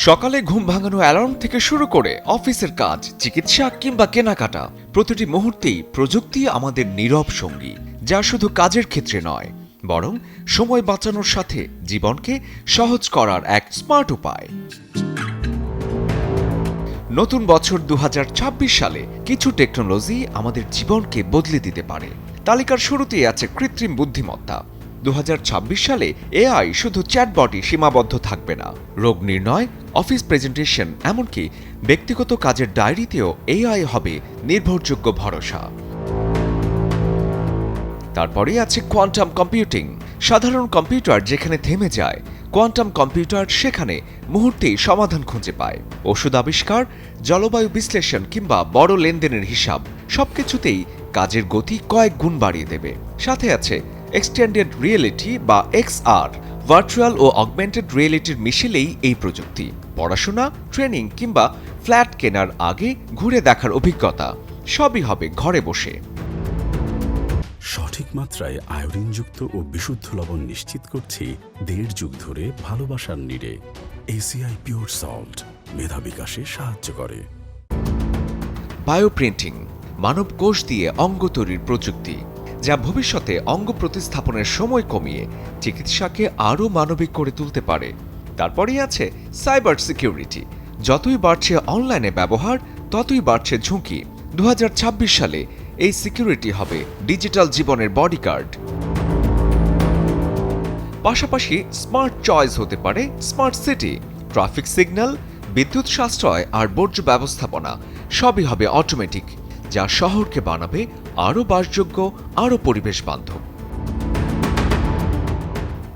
সকালে ঘুম ভাঙানো অ্যালার্ম থেকে শুরু করে অফিসের কাজ, চিকিৎসা কিংবা কেনাকাটা, প্রতিটি মুহূর্তেই প্রযুক্তি আমাদের নীরব সঙ্গী, যা শুধু কাজের ক্ষেত্রে নয়, বরং সময় বাঁচানোর সাথে জীবনকে সহজ করার এক স্মার্ট উপায়। নতুন বছর ২০২৬ সালে কিছু টেকনোলজি আমাদের জীবনকে বদলে দিতে পারে। তালিকার শুরুতেই আছে কৃত্রিম বুদ্ধিমত্তা। ২০২৬ সালে এআই শুধু চ্যাটবটই সীমাবদ্ধ থাকবে না। রোগ নির্ণয়, অফিস প্রেজেন্টেশন, এমনকি ব্যক্তিগত কাজের ডায়েরিতেও এআই হবে নির্ভরযোগ্য ভরসা। তারপরেই আছে কোয়ান্টাম কম্পিউটিং। সাধারণ কম্পিউটার যেখানে থেমে যায়, কোয়ান্টাম কম্পিউটার সেখানে মুহূর্তেই সমাধান খুঁজে পায়। ওষুধ আবিষ্কার, জলবায়ু বিশ্লেষণ কিংবা বড় লেনদেনের হিসাব, সবকিছুতেই কাজের গতি কয়েক গুণ বাড়িয়ে দেবে। সাথে আছে এক্সটেন্ডেড রিয়েলিটি বা এক্সআর, ভার্চুয়াল ও অগমেন্টেড রিয়েলিটির মিশেলেই এই প্রযুক্তি। পড়াশোনা, ট্রেনিং কিংবা ফ্ল্যাট কেনার আগে ঘুরে দেখার অভিজ্ঞতা, সবই হবে ঘরে বসে। সঠিক মাত্রায় আয়োডিনযুক্ত ও বিশুদ্ধ লবণ নিশ্চিত করছি ১.৫ যুগ ধরে ভালোবাসার নিড়ে। এসিআই পিওর সল্ট মেধা বিকাশে সাহায্য করে। বায়োপ্রিন্টিং, মানব কোষ দিয়ে অঙ্গ তৈরির প্রযুক্তি, যা ভবিষ্যতে অঙ্গ প্রতিস্থাপনের সময় কমিয়ে চিকিৎসাকে আরও মানবিক করে তুলতে পারে। তারপরেই আছে সাইবার সিকিউরিটি। যতই বাড়ছে অনলাইনে ব্যবহার, ততই বাড়ছে ঝুঁকি। ২০২৬ সালে এই সিকিউরিটি হবে ডিজিটাল জীবনের বডিগার্ড। পাশাপাশি স্মার্ট চয়েস হতে পারে স্মার্ট সিটি। ট্রাফিক সিগন্যাল, বিদ্যুৎ সাশ্রয় আর বর্জ্য ব্যবস্থাপনা সবই হবে অটোমেটিক, যা শহরকে বানাবে আরও বাসযোগ্য, আরও পরিবেশ বান্ধব।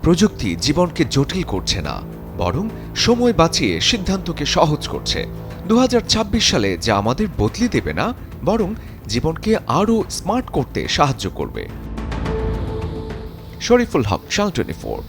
প্রযুক্তি জীবনকে জটিল করছে না, বরং সময় বাঁচিয়ে সিদ্ধান্তকে সহজ করছে। ২০২৬ সালে যা আমাদের বদলে দেবে না, বরং জীবনকে আরও স্মার্ট করতে সাহায্য করবে। শরীফুল হক, চ্যানেল 24।